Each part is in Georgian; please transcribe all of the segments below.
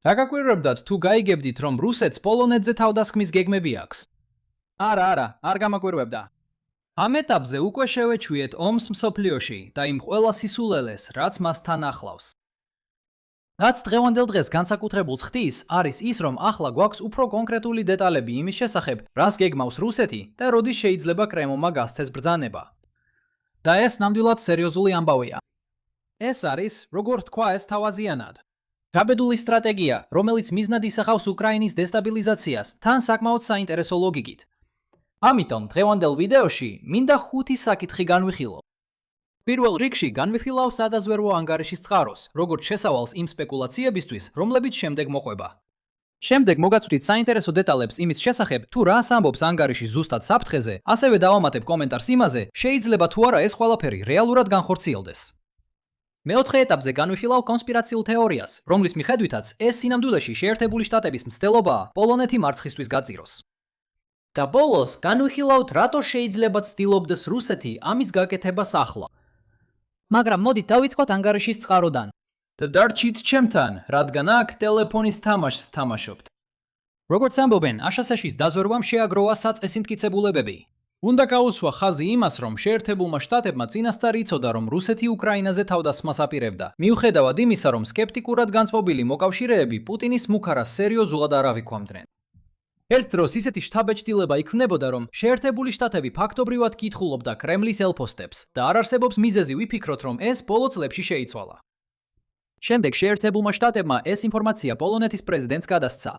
რა გაგვირებდათ თუ გაიგებდით, რომ რუსეთს პოლონეთზე თავდასხმის გეგმები აქვს? არა, არ გამაგვირვებდა. ამ ეტაპზე უკვე შევეჩვიეთ ომს მსოფლიოში და იმ ყველა სისულელეს, რაც მასთან ახლავს. რაც დღევანდელ დღეს განსაკუთრებულს ხდის, არის ის, რომ ახლა გვაქვს უფრო კონკრეტული დეტალები იმის შესახებ, რას გეგმავს რუსეთი და როდის შეიძლება კრემლმა გასცეს ბრძანება. და ეს ნამდვილად სერიოზული ამბავია. ეს არის, როგორ თქვა ეს თავაზიანად, გაბედული სტრატეგია, რომელიც მიზნად ისახავს უკრაინის დესტაბილიზაციას, თან საკმაოდ საინტერესო ლოგიკით. ამიტომ დღევანდელ ვიდეოში მინდა 5 საკითხი განვიხილო. პირველ რიგში განვიხილავ სადაზვერვო ანგარიშის წყაროს, როგორც შესავალს იმ სპეკულაციებისთვის, რომლებიც შემდეგ მოყვება. შემდეგ მოგაწვდით საინტერესო დეტალებს იმის შესახებ, თუ რას ამბობს ანგარიში ზუსტად საფრთხეზე, ასევე დავამატებ კომენტარს იმაზე, შეიძლება თუ არა ეს ყველაფერი რეალურად განხორციელდეს. მეოთხე ეტაპზე განვიხილავ კონსპირაციულ თეორიას, რომლის მიხედვითაც ეს სინამდვილეში შეერთებული შტატების მცდელობაა პოლონეთი მარცხისთვის გაწიროს. და ბოლოს განვიხილავთ, რატო შეიძლება ცდილობდეს რუსეთი ამის გაკეთებას ახლა. მაგრამ მოდით დავიწყოთ ანგარიშის წყაროდან. და დარჩით ჩემთან, რადგან აქ ტელეფონის თამაშს თამაშობთ. როგორც ამბობენ, აშასეშის დაზვერვამ შეაგროვა საწესინდკიცებულებები. უნდა გაუსვა ხაზი იმას, რომ შეერთებულმა შტატებმა წინასწარ იცოდა, რომ რუსეთი უკრაინაზე თავდასხმას აპირებდა. მიუხედავად იმისა, რომ სკეპტიკურად განწყობილი მოკავშირეები პუტინის მუქარას სერიოზულად არ ავიქვამდნენ. ერთ დროს ისეთი შთაბეჭდილება იქმნებოდა, რომ შეერთებული შტატები ფაქტობრივად კითხულობდა კრემლის ელფოსტებს და არ არსებობს მიზეზი ვიფიქროთ, რომ ეს ბოლო წლებში შეიცვალა. შემდეგ შეერთებულმა შტატებმა ეს ინფორმაცია პოლონეთის პრეზიდენტს გადასცა.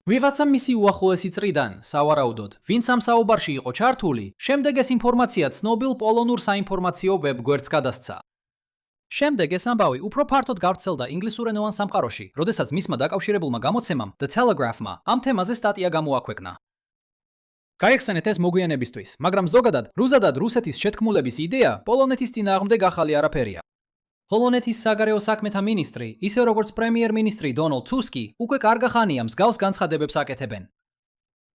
ვიღაცა მისი უახლოესი წრიდან, სავარაუდოდ, ვინც ამ საუბარში იყო ჩართული, შემდეგ ეს ინფორმაცია ცნობილ პოლონურ საინფორმაციო ვებგვერდს გადასცა. შემდეგ ეს ამბავი უფრო ფართოდ გავრცელდა ინგლისურენოვან სამყაროში, როდესაც მისმა დაკავშირებულმა გამოცემამ The Telegraph-მა ამ თემაზე სტატია გამოაქვეყნა. გაიხსენეთ ეს მოგვიანებისთვის, მაგრამ ზოგადად, რუსადად რუსეთის შეთქმულების იდეა პოლონეთის წინააღმდეგ ახალი არაფერია. პოლონეთის საგარეო საქმეთა მინისტრი, ისე როგორც პრემიერ-მინისტრი დონალდ ტუსკი, უკვე კარგა ხანია მსგავს განცხადებებს აკეთებენ.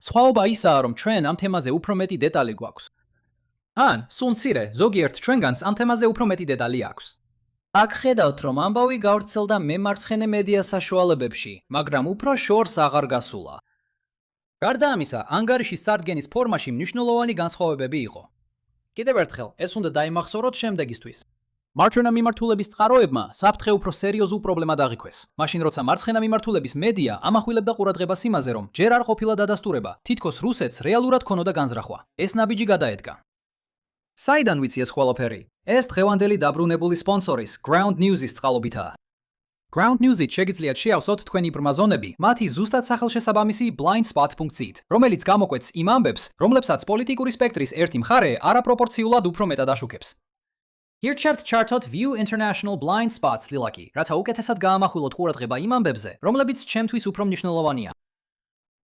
სხვაობა ისაა, რომ ჩვენ ამ თემაზე უფრო მეტი დეტალი გვაქვს. ან, სულ მცირე, ზოგიერთ ჩვენგანს ამ თემაზე უფრო მეტი დეტალი აქვს. აქ ხედავთ, რომ ამბავი გავრცელდა მემარცხენე მედია საშუალებებში, მაგრამ უფრო შორს აღარ გასულა. გარდა ამისა, ანგარიშის წარდგენის ფორმაში მნიშვნელოვანი განსხვავებები იყო. კიდევ ერთხელ, ეს უნდა დაიმახსოვროთ შემდეგისთვის. მარჯვენა მიმართულების წყაროებმა საფრთხე უფრო სერიოზულ პრობლემად აღიქვეს. მაშინ როცა მარცხენა მიმართულების მედია ამახვილებდა ყურადღებას იმაზე, რომ ჯერ არ ყოფილა დადასტურება, თითქოს რუსეთს რეალურად ქონოდა განზრახვა. ეს ნაბიჯი გადაედგა. საიდან ვიცი ეს ყველაფერი? ეს დღევანდელი დაბრუნებული სპონსორის Ground News-ის წყალობითაა. Ground News-ით შეგიძლიათ შეავსოთ თქვენი ბრმაზონები, მათი ზუსტად სახელშესაბამისი blindspot.ით, რომელიც გამოკვეთს იმ ამბებს, რომლებსაც პოლიტიკური სპექტრის ერთი მხარე არაპროპორციულად უფრო მეტად აშუქებს. Here chart-ot View International Blind Spots ლილაკი, რათა უკეთესად გაამახვილოთ ყურადღება იმ ამბებზე, რომლებიც ჩემთვის უფრო მნიშვნელოვანია.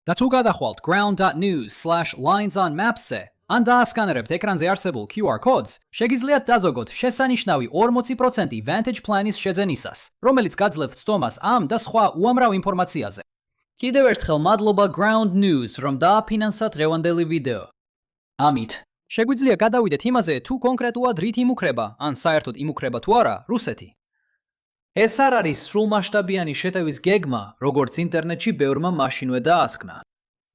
და თუ გადახვალთ ground.news/lines-on-maps-ზე, ან დაასკანერებთ ეკრანზე არსებულ QR codes, შეგიძლიათ დაზოგოთ შესანიშნავი 40% Vantage Plan-ის შეძენისას, რომელიც გაძლევთ ცდომას ამ და სხვა უამრავ ინფორმაციაზე. კიდევ ერთხელ მადლობა Ground News, რომ დააფინანსა დღევანდელი ვიდეო. ამით შეგვიძლია გადავიდეთ იმაზე, თუ კონკრეტულად რით იმუქრება, ან საერთოდ იმუქრება თუ არა, რუსეთი. ეს არ არის სრულმასშტაბიანი შეტევის გეგმა, როგორც ინტერნეტში ბევრმა მაშინვე დაასკნა.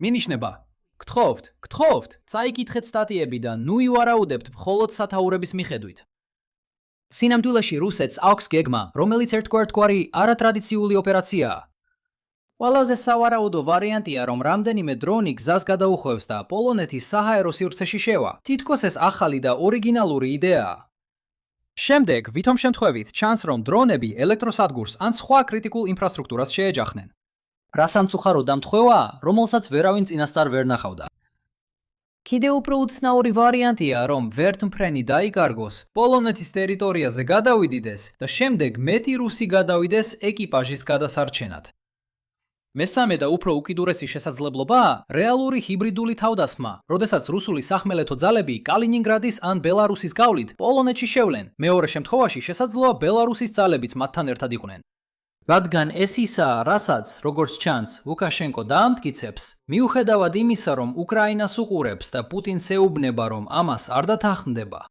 მინიშნება, გთხოვთ, წაიკითხეთ სტატიები და ნუ ივარაუდებთ მხოლოდ სათაურების მიხედვით. სინამდვილეში რუსეთს აქვს გეგმა, რომელიც ერთგვარი არატრადიციული ოპერაციაა. ყველაზე სავარაუდო ვარიანტია, რომ რამდენიმე დრონი გზას გადაუხვევს და პოლონეთის საჰაერო სივრცეში შევა. თითქოს ეს ახალი და ორიგინალური იდეაა. შემდეგ, ვითომ შემთხვევით, ჩანს, რომ დრონები ელექტროსადგურს ან სხვა კრიტიკულ ინფრასტრუქტურას შეეჯახნენ. რა სამწუხარო დამთხვევაა, რომელსაც ვერავინ წინასწარ ვერ ნახავდა. კიდევ უფრო უცნაური ვარიანტია, რომ ვერთმფრენი დაიკარგოს, პოლონეთის ტერიტორიაზე გადავიდიდეს და შემდეგ მეტი რუსი გადავიდეს ეკიპაჟის გადასარჩენად. მესამე და უფრო უკიდურესი შესაძლებლობაა რეალური ჰიბრიდული თავდასხმა, როდესაც რუსული სახმელეთო ძალები კალინინგრადის ან ბელარუსის გავლით პოლონეთში შევლენ. მეორე შემთხვევაში შესაძლოა ბელარუსის ძალებიც მათთან ერთად იყვნენ. რადგან ეს ისაა, რასაც, როგორც ჩანს, ლუკაშენკო დაამტკიცებს, მიუხედავად იმისა, რომ უკრაინას უყურებს და პუტინს ეუბნება, რომ ამას არ დათანხმდება.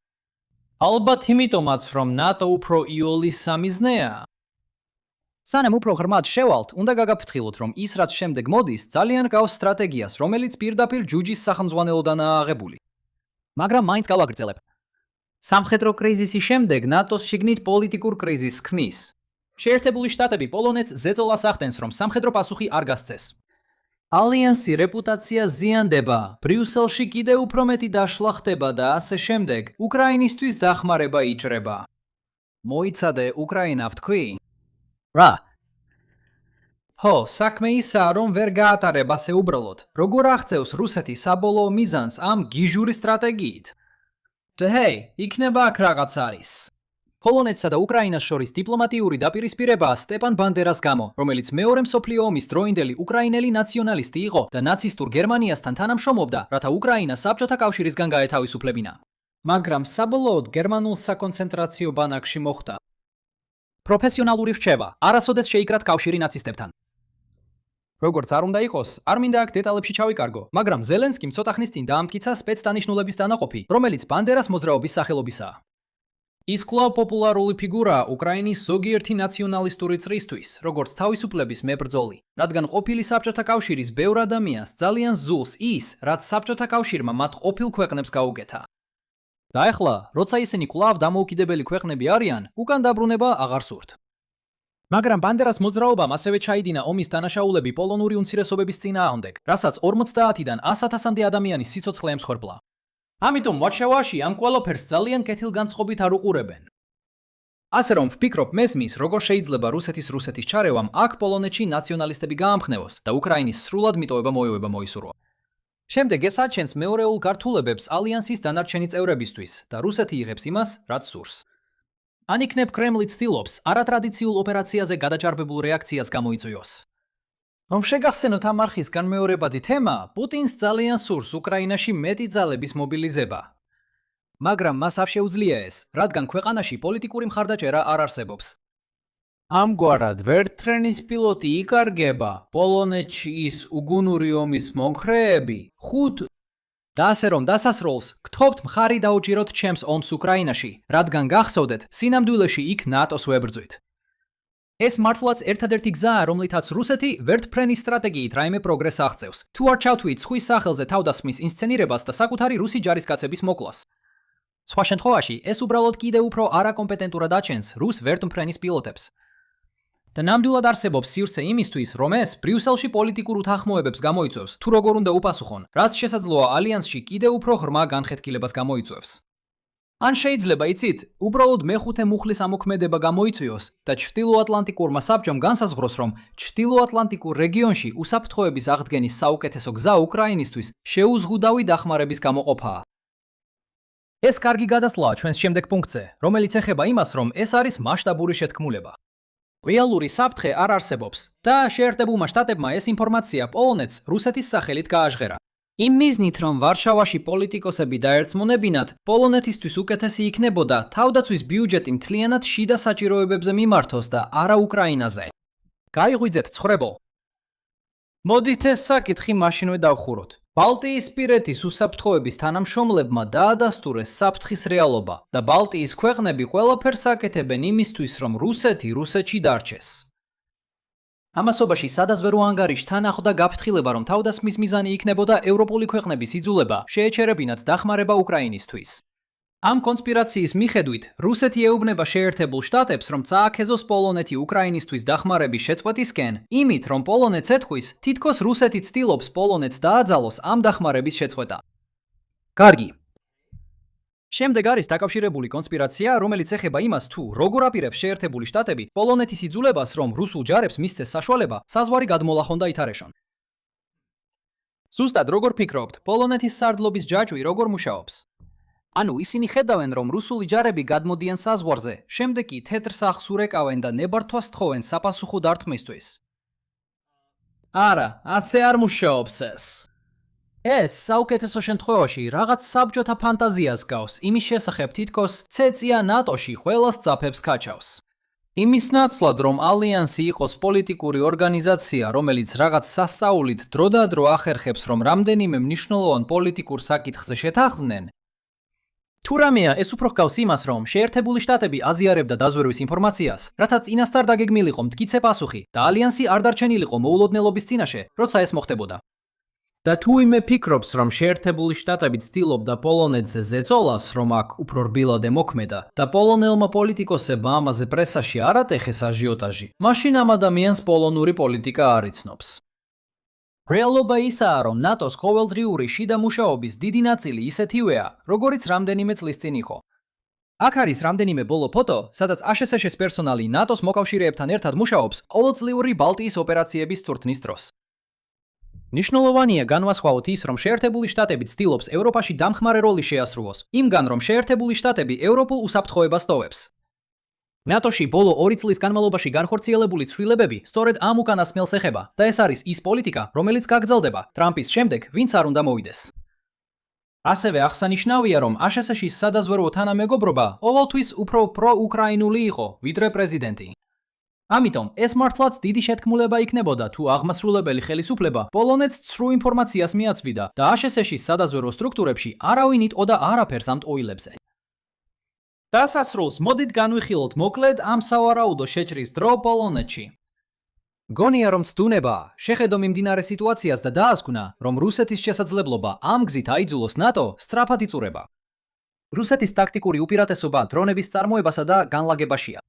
ალბათ იმიტომაც, რომ ნატო უფრო იოლის სამიზნეა. სანამ უფრო ღრმად შევალთ, უნდა გაგაფრთხილოთ, რომ ის რაც შემდეგ მოდის, ძალიან გავს სტრატეგიას, რომელიც პირდაპირ ჯუჯის სახელმძღვანელოდანაა აღებული. მაგრამ მაინც გავაგრძელებ. სამხედრო კრიზისის შემდეგ ნატოს შიგნით პოლიტიკურ კრიზისს ქმნის. შეერთებული შტატები პოლონეთს ზეწოლას ახდენს, რომ სამხედრო პასუხი არ გასცეს. ალიანსი რეპუტაცია ზიანდება, ბრიუსელში კიდევ უფრო მეტი დაშლა ხდება და ასე შემდეგ, უკრაინისთვის დახმარება იჭრება. მოიცადე უკრაინა ვთქვი? რა? ხო, საქმე ისაა, რომ ვერ გაატარებ ასე უბრალოდ. როგორ აღწევს რუსეთი საბოლოო მიზანს ამ გიჟური სტრატეგიით? ჰეი, იქნება აქ რაღაც არის. პოლონეთსა და უკრაინას შორის დიპლომატიური დაპირისპირებაა სტეპან ბანდერას გამო, რომელიც მეორე მსოფლიო ომის დროინდელი უკრაინელი ნაციონალისტი იყო და ნაცისტურ გერმანიასთან თანამშრომლობდა, რათა უკრაინა საბჭოთა კავშირისგან გაეთავისუფლებინა. მაგრამ საბოლოოდ გერმანულ საკონცენტრაციო ბანაკში მოხვდა. პროფესიონალური რჩევა, არასოდეს შეიკრათ კავშირი ნაცისტებთან. როგორც არ უნდა იყოს, არ მინდა აქ დეტალებში ჩავიკარგო, მაგრამ ზელენსკიმ ცოტა ხნის წინ დაამტკიცა სპეცდანიშნულების დანაყოფი, რომელიც ბანდერას მოძრაობის სახელობისაა. ის კვლავ პოპულარული ფიგურაა უკრაინის ზოგიერთი ნაციონალისტური წრისთვის, როგორც თავისუფლების მებრძოლი, რადგან ყოფილი საბჭოთა კავშირის ბევრ ადამიანს ძალიან ზულს ის, რაც საბჭოთა კავშირმა მათ ყოფილ ქვეყნებს გაუკეთა. და ეხლა, როცა ისინი კვლავ დამოუკიდებელი ქვეყნები არიან, უკან დაბრუნება აღარ სურთ. მაგრამ ბანდერას მოძრაობამ ასევე ჩაიდინა ომის დანაშაულები პოლონური უმცირესობების წინააღმდეგ, რასაც 50-დან 100,000-მდე ადამიანის სიცოცხლე ემსხვერპლა. ამიტომ ვარშავაში ამ ყველაფერს ძალიან კეთილგანწყობით არ უყურებენ. ასე რომ ვფიქრობ მესმის, როგორ შეიძლება რუსეთის ჩარევამ აქ პოლონეთში ნაციონალისტები გაამხნევოს და უკრაინის სრულად მიტოვება მოეუება მოისურვა. შემდეგ ეს აჩენს მეორეულ გართულებებს ალიანსის დანარჩენი წევრებისთვის და რუსეთი იღებს იმას, რაც სურს. ან იქნებ კრემლი ცდილობს არატრადიციულ ოპერაციაზე გადაჭარბებულ რეაქციას გამოიწვიოს. რომ შეგახსენოთ ამ არხის განმეორებადი თემა, პუტინს ძალიან სურს უკრაინაში მეტი ძალების მობილიზება. მაგრამ მას არ შეუძლია ეს, რადგან ქვეყანაში პოლიტიკური მხარდაჭერა არ არსებობს. ამგვარად, ვერტფრენის პილოტი იკარგება, პოლონეთში ის უგუნური ომის მომხრეები, და ასე რომ დასასრულს, გთხოვთ მხარი დაუჭიროთ ჩემს ომს უკრაინაში, რადგან გახსოვდეთ, სინამდვილეში იქ ნატოს ვებრძვით. ეს მართლაც ერთადერთი გზაა, რომლითაც რუსეთი ვერტფრენის სტრატეგიით რაიმე პროგრესს აღწევს, თუ არ ჩავთვლით სხვის სახელზე თავდასხმის ინსცენირებას და საკუთარი რუსი ჯარისკაცების მოკლას. სხვა შემთხვევაში, ეს უბრალოდ კიდევ უფრო არაკომპეტენტურად აჩენს რუს ვერტფრენის პილოტებს. და ნამდვილად არსებობს სივრცე იმისთვის, რომ ეს ბრიუსელში პოლიტიკურ უთანხმოებებს გამოიწვევს, თუ როგორ უნდა უპასუხონ, რაც შესაძლოა ალიანსში კიდევ უფრო ღრმა განხეთქილებას გამოიწვევს. ან შეიძლება იცით, უბრალოდ მეხუთე მუხლის ამოქმედება გამოიწვიოს და ჩრდილოატლანტიკურმა საბჭომ განსაზღვროს, რომ ჩრდილოატლანტიკურ რეგიონში უსაფრთხოების აღდგენის საუკეთესო გზა უკრაინისთვის შეუზღუდავი დახმარების გამოყოფაა. ეს კარგი გადასვლაა ჩვენს შემდეგ პუნქტზე, რომელიც ეხება იმას, რომ ეს არის მასშტაბური შეთქმულება. რეალური საფრთხე არ არსებობს და შეერთებულმა შტატებმა ეს ინფორმაცია პოლონეთს რუსეთის სახელით გააჟღერა. იმ მიზნით, რომ ვარშავაში პოლიტიკოსები დაერწმუნებინათ, პოლონეთისთვის უკეთესი იქნებოდა თავდაცვის ბიუჯეტი მთლიანად შიდა საჭიროებებზე მიმართოს და არა უკრაინაზე. გაიღვიძეთ ცხრებო. მოდით ეს საკითხი მაშინვე დავხუროთ. ბალტიისპირეთის უსაფრთხოების თანამშრომლებმა დაადასტურეს საფრთხის რეალობა და ბალტიის ქვეყნები ყველაფერს აკეთებენ იმისთვის, რომ რუსეთი რუსეთში დარჩეს. ამასობაში სადაზვერო ანგარიშთან ახლდა გაფრთხილება, რომ თავდასხმის მიზანი იქნებოდა ევროპული ქვეყნების იძულება შეეჩერებინათ დახმარება უკრაინისთვის. ამ კონსპირაციის მიხედვით, რუსეთი ეუბნება შეერთებულ შტატებს, რომ წააქეზოს პოლონეთი უკრაინისთვის დახმარების შეწყვეტისკენ, იმით, რომ პოლონეთს ეთქვის, თითქოს რუსეთი ცდილობს პოლონეთს დააძალოს ამ დახმარების შეწყვეტა. კარგი. შემდეგ არის დაკავშირებული კონსპირაცია, რომელიც ეხება იმას, თუ როგორ აპირებს შეერთებული შტატები პოლონეთის იძულებას, რომ რუსულ ჯარებს მისცეს საშუალება საზღვარი გადმოლახონ და ითარეშონ. ზუსტად როგორ ფიქრობთ, პოლონეთის სარდლობის ჯაჭვი როგორ მუშაობს? ანუ ისინი ხედავენ, რომ რუსული ჯარები გადმოდიან საზღვარზე, შემდეგ კი თეთრ სახლს ურეკავენ და ნებართვას თხოვენ საპასუხო დარტყმისთვის. არა, ასე არ მუშაობს ეს. ეს საუკეთესო შემთხვევაში რაღაც საბჭოთა ფანტაზიას გავს, იმის შესახებ თითქოს ცეწია ნატოში ყველას ძაფებს კაჩავს. იმის ნაცვლად, რომ ალიანსი იყოს პოლიტიკური ორგანიზაცია, რომელიც რაღაც სასწაულით დროდადრო ახერხებს, რომ რამდენიმე მნიშვნელოვან პოლიტიკურ საკითხზე შეთანხმდნენ, თუ რამეა, ეს უფრო ჰგავს იმას, რომ შეერთებული შტატები აზიარებდა დაზვერვის ინფორმაციას, რათა წინასწარ დაგეგმილიყო მტკიცე პასუხი და ალიანსი არ დარჩენილიყო მოულოდნელობის წინაშე, როცა ეს მოხდებოდა. და თუ იმე ფიქრობს, რომ შეერთებული შტატები ცდილობდა პოლონეთზე ზეწოლას, რომ აქ უფრო რბილად ემოქმედა და პოლონელმა პოლიტიკოსებმა ამაზე პრესაში არ ატეხეს აჟიოტაჟი, მაშინ ამ ადამიანს პოლონური პოლიტიკა არ იცნობს. რეალობა ისაა, რომ ნატოს ყოველდღიური შიდა მუშაობის დიდი ნაწილი ისეთივეა, როგორიც რამდენიმე წლის წინ იყო. აქ არის რამდენიმე ბოლო ფოტო, სადაც აშშ-ის პერსონალი ნატოს მოკავშირეებთან ერთად მუშაობს ყოველწლიური ბალტიის ოპერაციების წვრთნის დროს. ნიშნულოვანია განვასხვაოთ ის, რომ შეერთებული შტატები ცდილობს ევროპაში დამხმარე როლი შეასრულოს, იმგან რომ შეერთებული შტატები ევროპულ უსაფრთხოებას ტოვებს. ნატოში ბოლო 2 წლის განმავლობაში განხორციელებული ცვლილებები სწორედ ამ უკანასკნელს ეხება და ეს არის ის პოლიტიკა, რომელიც გაგრძელდება ტრამპის შემდეგ, ვინც არ უნდა მოვიდეს. ასევე აღსანიშნავია, რომ აშშ-ის სადაზვერვო თანამეგობრობა ყოველთვის უფრო პროუკრაინული იყო, ვიდრე პრეზიდენტი. ამიტომ ეს მართლაც დიდი შეთქმულება იქნებოდა, თუ აღმასრულებელი ხელისუფლება პოლონეთს ცრუ ინფორმაციას მიაწვიდა და აშშ-ის სადაზვერვო სტრუქტურებში არავინ იტყოდა არაფერს ამ ტყუილებზე. დასასრულს მოდით განვიხილოთ მოკლედ ამ სავარაუდო შეჭრის დრო პოლონეთში. გონია რომ ცდუნებაა, შეხედო მიმდინარე სიტუაციას და დაასკვნა, რომ რუსეთის შესაძლებლობა ამ გზით აიძულოს ნატო სწრაფად იწურება. რუსეთის ტაქტიკური უპირატესობა დრონების წარმოებასა და განლაგებაშია.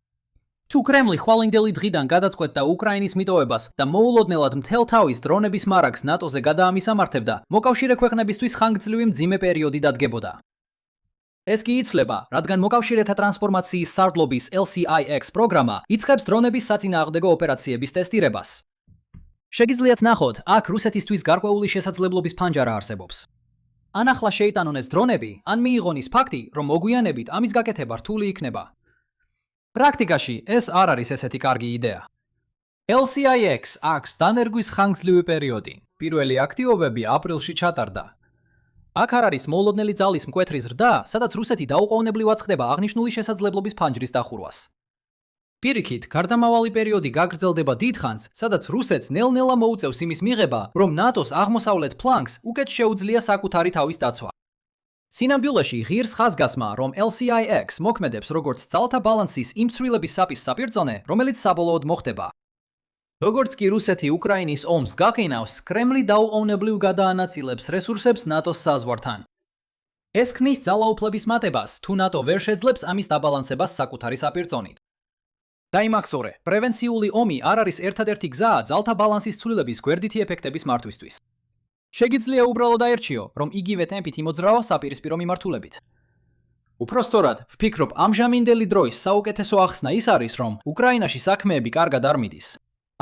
თუ კრემლი ხვალინდელი დღიდან გადაწყვეტდა უკრაინის მიტოვებას და მოულოდნელად მთელ თავის დრონების მარაგს ნატოზე გადაამისამართებდა, მოკავშირე ქვეყნებისთვის ხანგრძლივი მძიმე პერიოდი დადგებოდა. ეს კი იცვლება, რადგან მოკავშირეთა ტრანსფორმაციის სარდლობის LCIX პროგრამა იწყებს დრონების საწინააღმდეგო ოპერაციების ტესტირებას. შეგიძლიათ ნახოთ, აქ რუსეთისთვის გარკვეული შესაძლებლობის ფანჯარა არსებობს. ან ახლა შეიტანონეს დრონები, ან მიიღონეს ფაქტი, რომ მოგვიანებით ამის გაკეთება რთული იქნება. პრაქტიკაში ეს არ არის ესეთი კარგი იდეა. LCIX აქვს დანერგვის ხანგრძლივი პერიოდი. პირველი აქტივობები აპრილში ჩატარდა. აქ არ არის მოულოდნელი ძალის მკვეთრი ზრდა, სადაც რუსეთი დაუყოვნებლივად ხდება აღნიშნული შესაძლებლობის ფანჯრის დახურვას. პირიქით, გარდამავალი პერიოდი გაგრძელდება დიდხანს, სადაც რუსეთს ნელ-ნელა მოუწევს იმის მიღება, რომ ნატოს აღმოსავლეთ ფლანგს უკეთ შეუძლია საკუთარი თავის დაცვა. სინამდვილეში ღირს ხაზგასმა, რომ LCIX მოქმედებს როგორც ძალთა ბალანსის იმ ცვლილების საპის საპირწონე, რომელიც საბოლოოდ მოხდება. როგორც კი რუსეთი უკრაინის ომს გაკინავს, კრემლი დაუყოვნებლივ გადაანაწილებს რესურსებს ნატოს საზღვართან. ეს ქმნის ძალაუფლების მატებას, თუ ნატო ვერ შეძლებს ამის დაბალანსებას საკუთარი საპირწონით. დაიმახსოვრე, პრევენციული ომი არ არის ერთადერთი გზა ძალთა ბალანსის ცვლილების გვერდითი ეფექტების მართვისთვის. შეგიძლია უბრალოდ აერჩიო, რომ იგივე ტემპით იმოძრავო საპირისპირო მიმართულებით. უпроსტორად, ვფიქრობ, ამჟამინდელი დროის საუკეთესო ახსნა ის არის, რომ უკრაინაში საქმეები კარგად არ მიდის.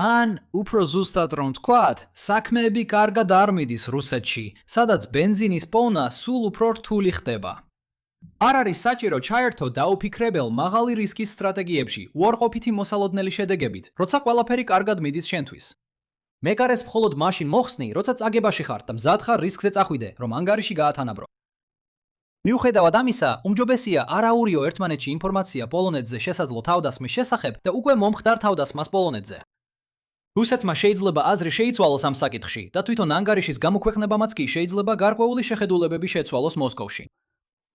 ან, უფრო ზუსტად რომ თქვათ, საქმეები კარგად არ მიდის რუსეთში, სადაც ბენზინის პოვნა სულ უფრო რთული ხდება. არ არის საჭირო ჩაერთო დაუფიქრებელ მაღალი რისკის სტრატეგიებში, უარყოფითი მოსალოდნელი შედეგებით, როცა ყველაფერი კარგად მიდის შენთვის. მეკარეს მხოლოდ მაშინ მოხსნი, როცა წაგებაში ხარ და მზად ხარ რისკზე წახვიდე, რომ ანგარიში გაათანაბრო. მიუხედავად ამისა, უმჯობესია არ აურიო ერთმანეთში ინფორმაცია პოლონეთზე შესაძლო თავდასხმის შესახებ და უკვე მომხდარ თავდასხმას პოლონეთზე. რუსეთმა შეიძლება აზრი შეიცვალოს ამ საკითხში და თვითონ ანგარიშის გამოქვეყნებამაც კი შეიძლება გარკვეული შეხედულებები შეცვალოს მოსკოვში.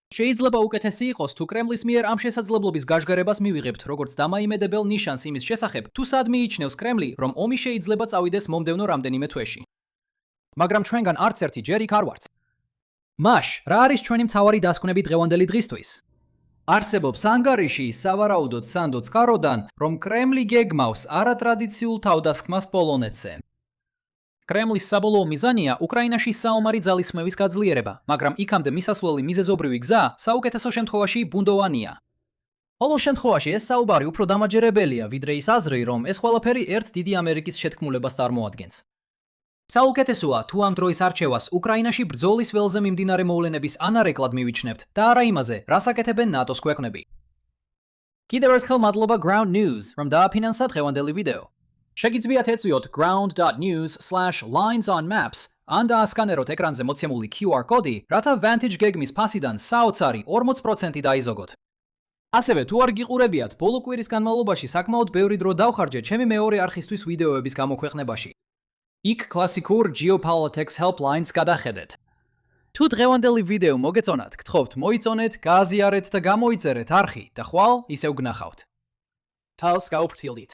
შეიძლება უკეთესი იყოს, თუ კრემლის მიერ ამ შესაძლებლობის გაჟღერებას მივიღებთ, როგორც დამაიმედებელ ნიშანს იმის შესახებ, თუ სად მიიჩნევს კრემლი, რომ ომი შეიძლება წავიდეს მომდევნო რამდენიმე თვეში. მაგრამ ჩვენგან არც ერთი ჯერ იქ არ ვართ. მაშ, რა არის ჩვენი მთავარი დასკვნები დღევანდელი დღისთვის? არსებობს ანგარიში სავარაუდოდ სანდო წყაროდან, რომ კრემლი გეგმავს არატრადიციულ თავდასხმას პოლონეთზე. კრემლის საბოლოო მიზანია უკრაინაში საომარი ძალისხმევის გაძლიერება, მაგრამ იქამდე მისასვლელი მიზეზობრივი გზა საუკეთესო შემთხვევაში ბუნდოვანია. ყოველ შემთხვევაში ეს საუბარი უფრო დამაჯერებელია, ვიდრე ის აზრი, რომ ეს ყველაფერი ერთ დიდი ამერიკის შეთქმულებას წარმოადგენს. საუკეთესოა, თუ ამ დროის არჩევას უკრაინაში ბრძოლის ველზე მიმდინარე მოვლენების ანარეკლად მივიჩნევთ და არა იმაზე, რას აკეთებენ ნატოს ქვეყნები. კიდევ ერთხელ მადლობა Ground News, რომ დააფინანსა დღევანდელი ვიდეო. შეგიძლიათ ეწვიოთ ground.news/linesonmaps ან დაასკანეროთ ეკრანზე მოცემული QR კოდი, რათა Vantage გეგმის ფასიდან საოცარი 40% დაიზოგოთ. ასევე თუ არ გიყურებიათ, ბოლო კვირის განმავლობაში საკმაოდ ბევრი დრო დავხარჯე ჩემი მეორე არხისთვის ვიდეოების გამოქვეყნებაში. იქ კლასიკურ Geopolitics Helplines გადახედეთ. თუ დღევანდელი ვიდეო მოგეწონათ, გთხოვთ მოიწონეთ, გააზიარეთ და გამოიწერეთ არხი და ხვალ ისევ გნახავთ. თავს გაუფრთხილდით.